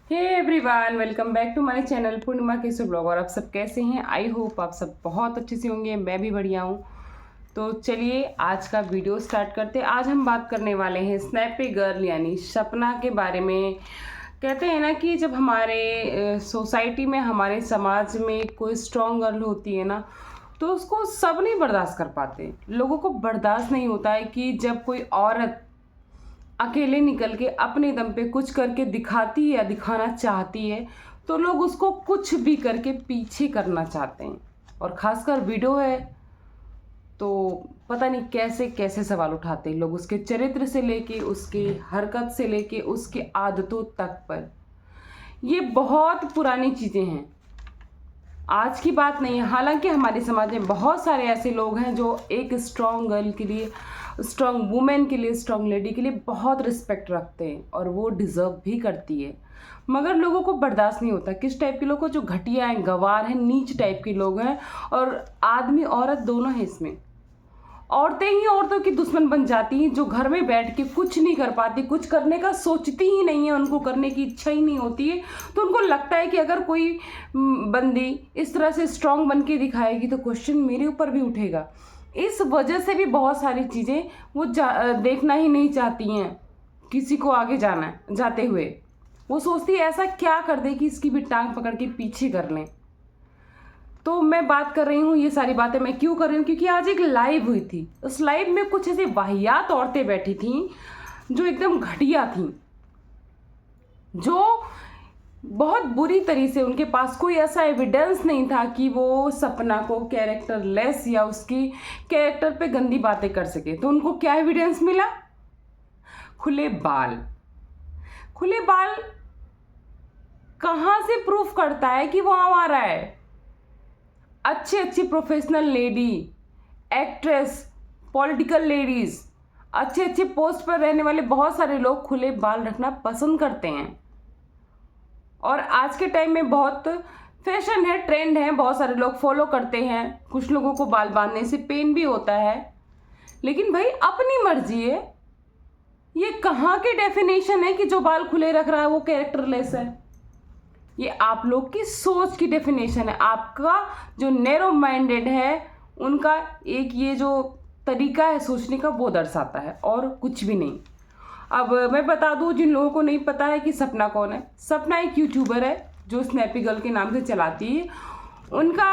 Hey everyone, welcome back to my channel Purnima Kesu blog. और आप सब कैसे हैं? आई होप आप सब बहुत अच्छे से होंगे। मैं भी बढ़िया हूँ। तो चलिए आज का वीडियो स्टार्ट करते हैं। आज हम बात करने वाले हैं स्नैपी गर्ल यानी सपना के बारे में। कहते हैं ना कि जब हमारे सोसाइटी में, हमारे समाज में कोई स्ट्रॉन्ग गर्ल होती है ना, तो उसको सब नहीं बर्दाश्त कर पाते। लोगों को बर्दाश्त नहीं होता है कि जब कोई औरत अकेले निकल के अपने दम पे कुछ करके दिखाती है या दिखाना चाहती है, तो लोग उसको कुछ भी करके पीछे करना चाहते हैं। और ख़ासकर वीडियो है तो पता नहीं कैसे कैसे सवाल उठाते हैं लोग, उसके चरित्र से लेके, उसकी हरकत से लेके, उसकी आदतों तक पर। ये बहुत पुरानी चीज़ें हैं, आज की बात नहीं है। हालांकि हमारे समाज में बहुत सारे ऐसे लोग हैं जो एक स्ट्रॉन्ग गर्ल के लिए, स्ट्रॉन्ग वुमेन के लिए, स्ट्रॉन्ग लेडी के लिए बहुत रिस्पेक्ट रखते हैं और वो डिज़र्व भी करती है। मगर लोगों को बर्दाश्त नहीं होता। किस टाइप के लोग को? जो घटिया हैं, गंवार हैं, नीच टाइप के लोग हैं। और आदमी औरत दोनों हैं इसमें। औरतें ही औरतों की दुश्मन बन जाती हैं, जो घर में बैठ के कुछ नहीं कर पाती, कुछ करने का सोचती ही नहीं है, उनको करने की इच्छा ही नहीं होती है। तो उनको लगता है कि अगर कोई बंदी इस तरह से स्ट्रांग बन के दिखाएगी तो क्वेश्चन मेरे ऊपर भी उठेगा। इस वजह से भी बहुत सारी चीज़ें वो देखना ही नहीं चाहती हैं किसी को आगे जाना जाते हुए। वो सोचती है ऐसा क्या कर दे कि इसकी भी टांग पकड़ के पीछे कर लें। तो मैं बात कर रही हूँ, ये सारी बातें मैं क्यों कर रही हूँ? क्योंकि आज एक लाइव हुई थी। उस लाइव में कुछ ऐसे वाहियात औरतें बैठी थीं जो एकदम घटिया थीं, जो बहुत बुरी तरीके से, उनके पास कोई ऐसा एविडेंस नहीं था कि वो सपना को कैरेक्टर लेस या उसकी कैरेक्टर पे गंदी बातें कर सके। तो उनको क्या एविडेंस मिला? खुले बाल। खुले बाल कहाँ से प्रूफ करता है कि वो हमारा है? अच्छी अच्छी professional lady, actress, political ladies, अच्छे अच्छे पोस्ट पर रहने वाले बहुत सारे लोग खुले बाल रखना पसंद करते हैं। और आज के टाइम में बहुत फैशन है, ट्रेंड है, बहुत सारे लोग फॉलो करते हैं। कुछ लोगों को बाल बांधने से पेन भी होता है, लेकिन भाई अपनी मर्जी है। ये कहाँ की डेफिनेशन है कि जो बाल खुले रख रहा है वो कैरेक्टरलेस है? ये आप लोग की सोच की डेफिनेशन है। आपका जो नैरो माइंडेड है, उनका एक ये जो तरीका है सोचने का, वो दर्शाता है और कुछ भी नहीं। अब मैं बता दूं जिन लोगों को नहीं पता है कि सपना कौन है। सपना एक यूट्यूबर है जो स्नैपी गर्ल के नाम से चलाती है। उनका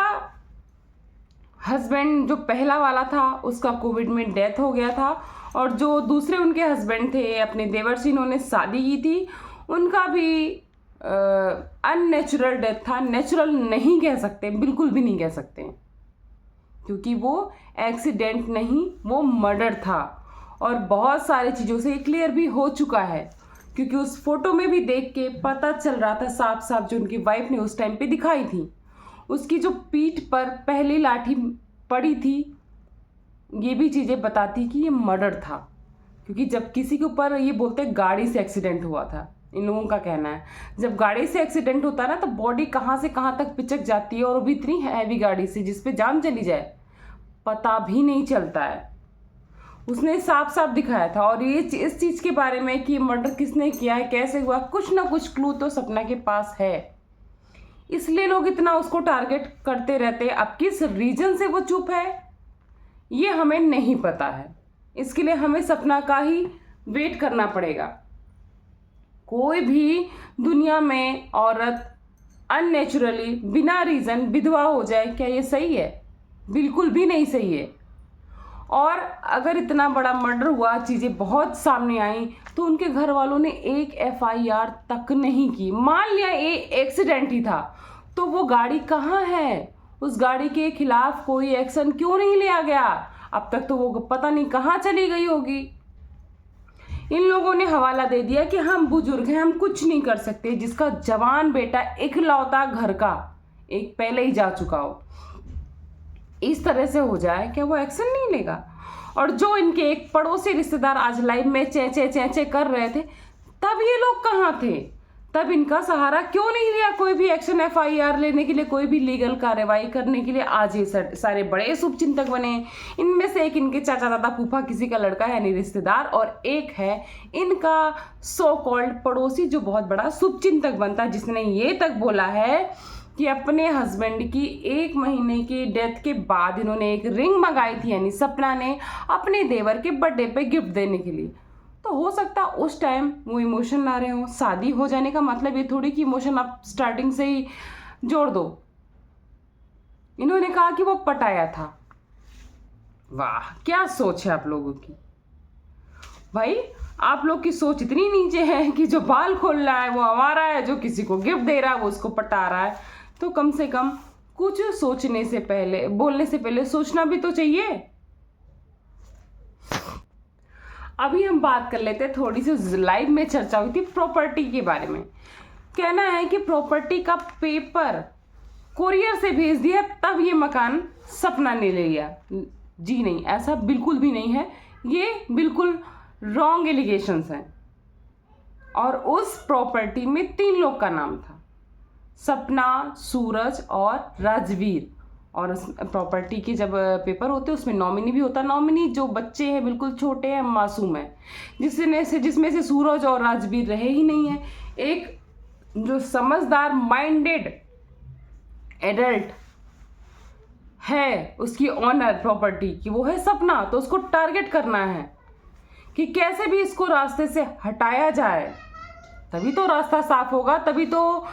हस्बैंड जो पहला वाला था उसका कोविड में डेथ हो गया था, और जो दूसरे उनके हस्बैंड थे, अपने देवर से इन्होंने शादी की थी, उनका भी अननेचुरल डेथ था। नेचुरल नहीं कह सकते, बिल्कुल भी नहीं कह सकते, क्योंकि वो एक्सीडेंट नहीं, वो मर्डर था। और बहुत सारी चीज़ों से क्लियर भी हो चुका है, क्योंकि उस फोटो में भी देख के पता चल रहा था साफ साफ, जो उनकी वाइफ ने उस टाइम पे दिखाई थी, उसकी जो पीठ पर पहली लाठी पड़ी थी, ये भी चीज़ें बताती कि ये मर्डर था। क्योंकि जब किसी के ऊपर, ये बोलते गाड़ी से एक्सीडेंट हुआ था, इन लोगों का कहना है, जब गाड़ी से एक्सीडेंट होता है ना, तो बॉडी कहाँ से कहाँ तक पिचक जाती है, और वो भी इतनी हैवी गाड़ी से जिसपे जान चली जाए पता भी नहीं चलता है। उसने साफ साफ दिखाया था। और ये इस चीज़ के बारे में कि मर्डर किसने किया है, कैसे हुआ, कुछ ना कुछ क्लू तो सपना के पास है। इसलिए लोग इतना उसको टारगेट करते रहते हैं। अब किस रीजन से वो चुप है ये हमें नहीं पता है। इसके लिए हमें सपना का ही वेट करना पड़ेगा। कोई भी दुनिया में औरत अननेचुरली बिना रीज़न विधवा हो जाए, क्या ये सही है? बिल्कुल भी नहीं सही है। और अगर इतना बड़ा मर्डर हुआ, चीज़ें बहुत सामने आई, तो उनके घर वालों ने एक FIR तक नहीं की। मान लिया ये एक्सीडेंट ही था, तो वो गाड़ी कहाँ है? उस गाड़ी के खिलाफ कोई एक्शन क्यों नहीं लिया गया? अब तक तो वो पता नहीं कहाँ चली गई होगी। इन लोगों ने हवाला दे दिया कि हम बुजुर्ग हैं, हम कुछ नहीं कर सकते। जिसका जवान बेटा इकलौता घर का एक पहले ही जा चुका हो, इस तरह से हो जाए, क्या वो एक्शन नहीं लेगा? और जो इनके एक पड़ोसी रिश्तेदार आज लाइव में चे चे चे चे कर रहे थे, तब ये लोग कहाँ थे? तब इनका सहारा क्यों नहीं लिया? कोई भी एक्शन, FIR लेने के लिए, कोई भी लीगल कार्रवाई करने के लिए आज ये सारे बड़े शुभचिंतक बने। इनमें से एक इनके चाचा दादा फूफा किसी का लड़का है, यानी रिश्तेदार, और एक है इनका सो कॉल्ड पड़ोसी जो बहुत बड़ा शुभचिंतक बनता है, जिसने ये तक बोला है कि अपने हस्बैंड की 1 महीने की डेथ के बाद इन्होंने एक रिंग मंगाई थी, यानी सपना ने, अपने देवर के बर्थडे पे गिफ्ट देने के लिए। तो हो सकता उस टाइम वो इमोशन ला रहे हो। शादी हो जाने का मतलब ये थोड़ी कि इमोशन आप स्टार्टिंग से ही जोड़ दो। इन्होंने कहा कि वो पटाया था। वाह, क्या सोच है आप लोगों की। भाई आप लोग की सोच इतनी नीचे है कि जो बाल खोल रहा है वो हमारा है, जो किसी को गिफ्ट दे रहा है वो उसको पटा रहा है। तो कम से कम कुछ सोचने से पहले, बोलने से पहले सोचना भी तो चाहिए। अभी हम बात कर लेते हैं, थोड़ी सी लाइव में चर्चा हुई थी प्रॉपर्टी के बारे में। कहना है कि प्रॉपर्टी का पेपर कोरियर से भेज दिया तब ये मकान सपना ने ले लिया। जी नहीं, ऐसा बिल्कुल भी नहीं है। ये बिल्कुल रॉन्ग एलिगेशंस हैं। और उस प्रॉपर्टी में 3 लोग का नाम था, सपना, सूरज और राजवीर। और उस प्रॉपर्टी के जब पेपर होते हैं उसमें नॉमिनी भी होता है। नॉमिनी जो बच्चे हैं, बिल्कुल छोटे हैं, मासूम हैं, जिसमें से सूरज और राजवीर रहे ही नहीं है। एक जो समझदार माइंडेड एडल्ट है, उसकी ऑनर प्रॉपर्टी की, वो है सपना। तो उसको टारगेट करना है कि कैसे भी इसको रास्ते से हटाया जाए, तभी तो रास्ता साफ होगा, तभी तो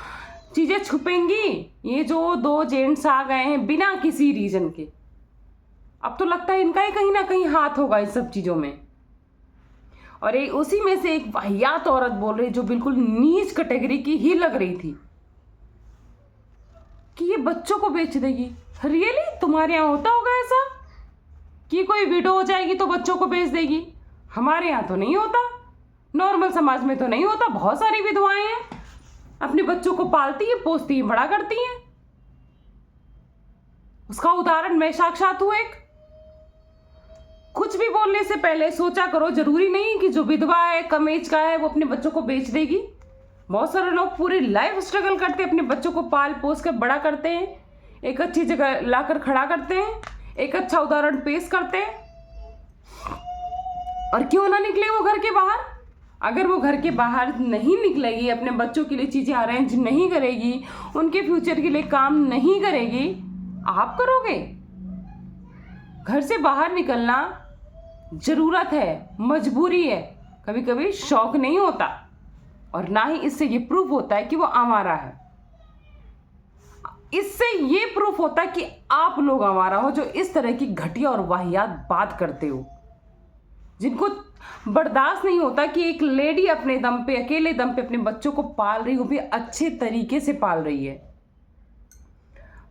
चीजें छुपेंगी। ये जो 2 जेंट्स आ गए हैं बिना किसी रीजन के, अब तो लगता है इनका ही कहीं ना कहीं हाथ होगा इस सब चीजों में। और एक उसी में से एक वाहियात औरत बोल रही, जो बिल्कुल नीच कैटेगरी की ही लग रही थी, कि ये बच्चों को बेच देगी। रियली तुम्हारे यहाँ होता होगा ऐसा कि कोई विडो हो जाएगी तो बच्चों को बेच देगी? हमारे यहाँ तो नहीं होता, नॉर्मल समाज में तो नहीं होता। बहुत सारी विधवाएं हैं, अपने बच्चों को पालती है, पोसती है, बड़ा करती हैं। उसका उदाहरण मैं साक्षात हूं एक। कुछ भी बोलने से पहले सोचा करो। जरूरी नहीं कि जो विधवा है, कम एज का है, वो अपने बच्चों को बेच देगी। बहुत सारे लोग पूरी लाइफ स्ट्रगल करते हैं, अपने बच्चों को पाल पोस कर बड़ा करते हैं, एक अच्छी जगह लाकर खड़ा करते हैं, एक अच्छा उदाहरण पेश करते हैं। और क्यों ना निकले वो घर के बाहर? अगर वो घर के बाहर नहीं निकलेगी, अपने बच्चों के लिए चीज़ें अरेंज नहीं करेगी, उनके फ्यूचर के लिए काम नहीं करेगी, आप करोगे? घर से बाहर निकलना ज़रूरत है, मजबूरी है, कभी कभी शौक नहीं होता। और ना ही इससे ये प्रूफ होता है कि वो आवारा है। इससे ये प्रूफ होता है कि आप लोग आवारा हो, जो इस तरह की घटिया और वाहियात बात करते हो, जिनको बर्दाश्त नहीं होता कि एक लेडी अपने दम पे, अकेले दम पे अपने बच्चों को पाल रही हो, भी अच्छे तरीके से पाल रही है,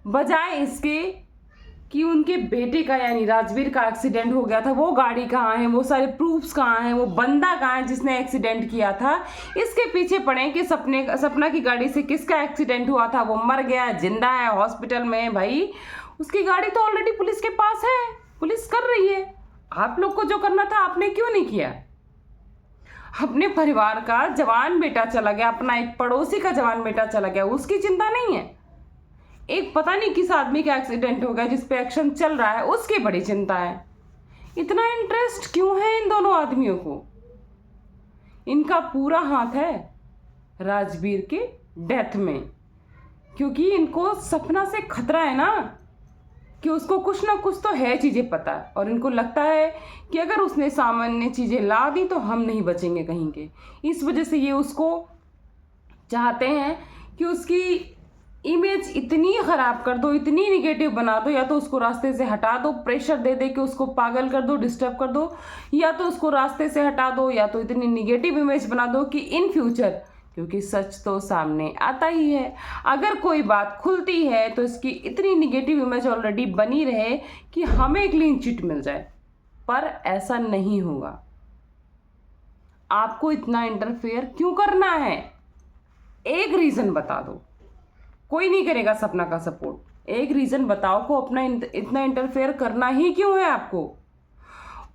बजाय इसके कि उनके बेटे का यानी राजवीर का एक्सीडेंट हो गया था, वो गाड़ी कहाँ है, वो सारे प्रूफ्स कहाँ हैं, वो बंदा कहाँ है जिसने एक्सीडेंट किया था। इसके पीछे पड़े कि सपना की गाड़ी से किसका एक्सीडेंट हुआ था, वो मर गया, जिंदा है, हॉस्पिटल में है। भाई उसकी गाड़ी तो ऑलरेडी पुलिस के पास है, पुलिस कर रही है। आप लोग को जो करना था आपने क्यों नहीं किया? अपने परिवार का जवान बेटा चला गया, अपना एक पड़ोसी का जवान बेटा चला गया, उसकी चिंता नहीं है। एक पता नहीं किस आदमी का एक्सीडेंट हो गया जिस पे एक्शन चल रहा है, उसकी बड़ी चिंता है। इतना इंटरेस्ट क्यों है इन दोनों आदमियों को? इनका पूरा हाथ है राजवीर के डेथ में, क्योंकि इनको सपना से खतरा है ना, कि उसको कुछ ना कुछ तो है चीज़ें पता, और इनको लगता है कि अगर उसने सामान्य चीज़ें ला दी तो हम नहीं बचेंगे कहीं के। इस वजह से ये उसको चाहते हैं कि उसकी इमेज इतनी ख़राब कर दो, इतनी निगेटिव बना दो, या तो उसको रास्ते से हटा दो, प्रेशर दे दे के उसको पागल कर दो, डिस्टर्ब कर दो, या तो उसको रास्ते से हटा दो, या तो इतनी निगेटिव इमेज बना दो कि इन फ्यूचर, क्योंकि सच तो सामने आता ही है, अगर कोई बात खुलती है तो इसकी इतनी निगेटिव इमेज ऑलरेडी बनी रहे कि हमें क्लीन चिट मिल जाए। पर ऐसा नहीं होगा। आपको इतना इंटरफेयर क्यों करना है? एक रीज़न बता दो। कोई नहीं करेगा सपना का सपोर्ट। एक रीज़न बताओ को अपना इतना इंटरफेयर करना ही क्यों है आपको?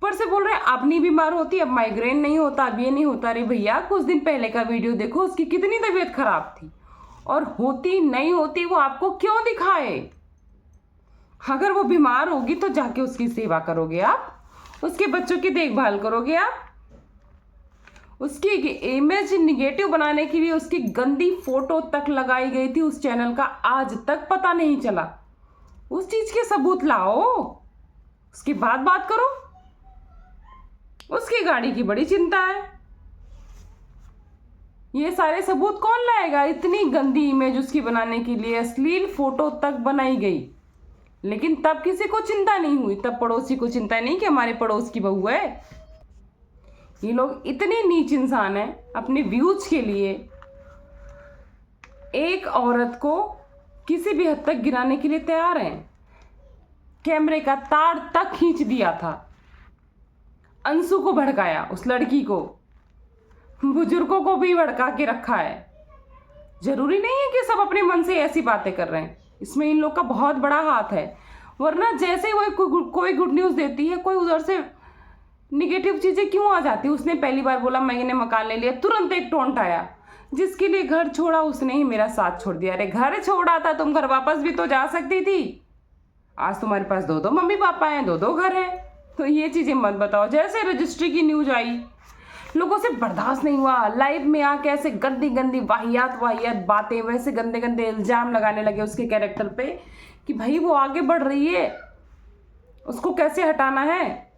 ऊपर से बोल रहे हैं अब नहीं बीमार होती, अब माइग्रेन नहीं होता, अब ये नहीं होता। अरे भैया कुछ दिन पहले का वीडियो देखो, उसकी कितनी तबीयत खराब थी, और होती नहीं होती वो आपको क्यों दिखाए? अगर वो बीमार होगी तो जाके उसकी सेवा करोगे आप, उसके बच्चों की देखभाल करोगे आप। उसकी इमेज निगेटिव बनाने के लिए उसकी गंदी फोटो तक लगाई गई थी उस चैनल का, आज तक पता नहीं चला। उस चीज के सबूत लाओ, उसके बाद बात करो। उसकी गाड़ी की बड़ी चिंता है, ये सारे सबूत कौन लाएगा? इतनी गंदी इमेज उसकी बनाने के लिए अश्लील फोटो तक बनाई गई, लेकिन तब किसी को चिंता नहीं हुई, तब पड़ोसी को चिंता नहीं कि हमारे पड़ोस की बहू है। ये लोग इतने नीच इंसान हैं, अपने व्यूज के लिए एक औरत को किसी भी हद तक गिराने के लिए तैयार हैं। कैमरे का तार तक खींच दिया था, अंशु को भड़काया, उस लड़की को, बुजुर्गों को भी भड़का के रखा है। जरूरी नहीं है कि सब अपने मन से ऐसी बातें कर रहे हैं, इसमें इन लोग का बहुत बड़ा हाथ है। वरना जैसे ही वो कोई गुड न्यूज़ देती है, कोई उधर से निगेटिव चीज़ें क्यों आ जाती है? उसने पहली बार बोला मैंने मकान ले लिया, तुरंत एक टोंट आया, जिसके लिए घर छोड़ा उसने ही मेरा साथ छोड़ दिया। अरे घर छोड़ा था, तुम घर वापस भी तो जा सकती थी। आज तुम्हारे पास 2-2 मम्मी पापा हैं, 2-2 घर हैं, तो ये चीज़ें मत बताओ। जैसे रजिस्ट्री की न्यूज आई, लोगों से बर्दाश्त नहीं हुआ, लाइव में आके ऐसे गंदी गंदी वाहियात बातें, वैसे गंदे गंदे इल्जाम लगाने लगे उसके कैरेक्टर पे कि भाई वो आगे बढ़ रही है, उसको कैसे हटाना है।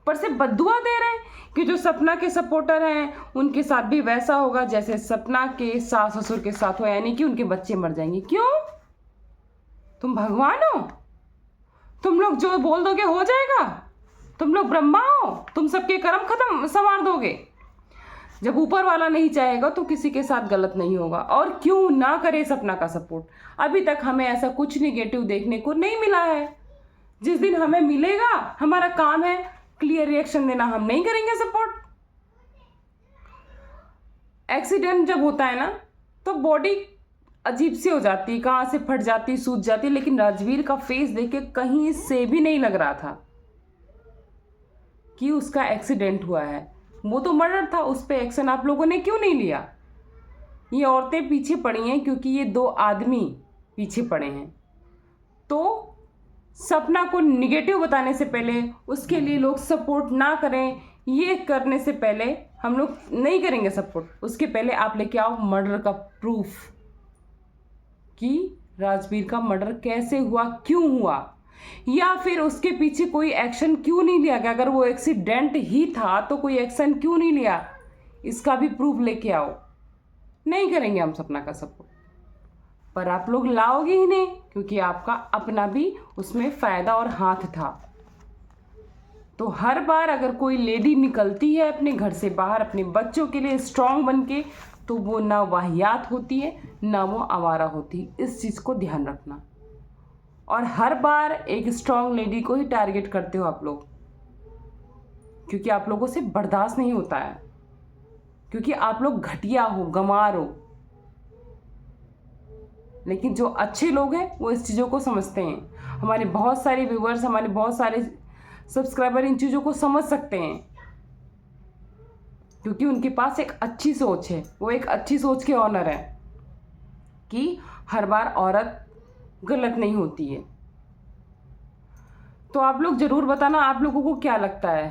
पर से बद्दुआ दे रहे हैं कि जो सपना के सपोर्टर हैं उनके साथ भी वैसा होगा जैसे सपना के सास ससुर के साथ हो, यानी कि उनके बच्चे मर जाएंगे। क्यों? तुम भगवान हो? तुम लोग जो बोल दोगे हो जाएगा? तुम लोग ब्रह्मा हो? तुम सबके कर्म खत्म संवार दोगे? जब ऊपर वाला नहीं चाहेगा तो किसी के साथ गलत नहीं होगा। और क्यों ना करे सपना का सपोर्ट? अभी तक हमें ऐसा कुछ निगेटिव देखने को नहीं मिला है। जिस दिन हमें मिलेगा, हमारा काम है क्लियर रिएक्शन देना, हम नहीं करेंगे सपोर्ट। एक्सीडेंट जब होता है ना तो बॉडी अजीब सी हो जाती है, कहाँ से फट जाती है, सूज जाती है, लेकिन राजवीर का फेस देख के कहीं से भी नहीं लग रहा था कि उसका एक्सीडेंट हुआ है। वो तो मर्डर था, उस पर एक्शन आप लोगों ने क्यों नहीं लिया? ये औरतें पीछे पड़ी हैं क्योंकि ये 2 आदमी पीछे पड़े हैं। तो सपना को निगेटिव बताने से पहले, उसके लिए लोग सपोर्ट ना करें, ये करने से पहले हम लोग नहीं करेंगे सपोर्ट। उसके पहले आप लेके आओ मर्डर का प्रूफ कि राजवीर का मर्डर कैसे हुआ, क्यों हुआ, या फिर उसके पीछे कोई एक्शन क्यों नहीं लिया गया। अगर वो एक्सीडेंट ही था तो कोई एक्शन क्यों नहीं लिया, इसका भी प्रूफ लेके आओ। नहीं करेंगे हम सपना का सपोर्ट, पर आप लोग लाओगे ही नहीं क्योंकि आपका अपना भी उसमें फ़ायदा और हाथ था। तो हर बार अगर कोई लेडी निकलती है अपने घर से बाहर अपने बच्चों के लिए स्ट्रांग बन के, तो वो ना वाहियात होती है ना वो आवारा होती है। इस चीज़ को ध्यान रखना। और हर बार एक स्ट्रांग लेडी को ही टारगेट करते हो आप लोग, क्योंकि आप लोगों से बर्दाश्त नहीं होता है, क्योंकि आप लोग घटिया हो, गंवार हो। लेकिन जो अच्छे लोग हैं वो इस चीज़ों को समझते हैं। हमारे बहुत सारे व्यूवर्स, हमारे बहुत सारे सब्सक्राइबर इन चीज़ों को समझ सकते हैं, क्योंकि उनके पास एक अच्छी सोच है। वो एक अच्छी सोच के ऑनर है कि हर बार औरत गलत नहीं होती है। तो आप लोग ज़रूर बताना आप लोगों को क्या लगता है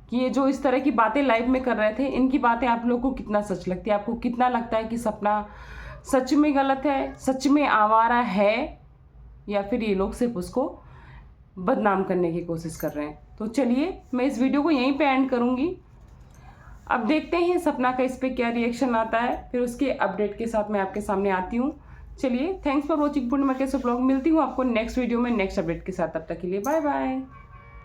कि ये जो इस तरह की बातें लाइव में कर रहे थे, इनकी बातें आप लोगों को कितना सच लगती है। आपको कितना लगता है कि सपना सच में गलत है, सच में आवारा है, या फिर ये लोग सिर्फ उसको बदनाम करने की कोशिश कर रहे हैं। तो चलिए मैं इस वीडियो को यहीं पे एंड करूँगी। अब देखते हैं सपना का इस पर क्या रिएक्शन आता है, फिर उसके अपडेट के साथ मैं आपके सामने आती हूँ। चलिए, थैंक्स फॉर वॉचिंग पूर्णिमा कैसे ब्लॉग। मिलती हूँ आपको नेक्स्ट वीडियो में नेक्स्ट अपडेट के साथ। तब तक के लिए बाय बाय।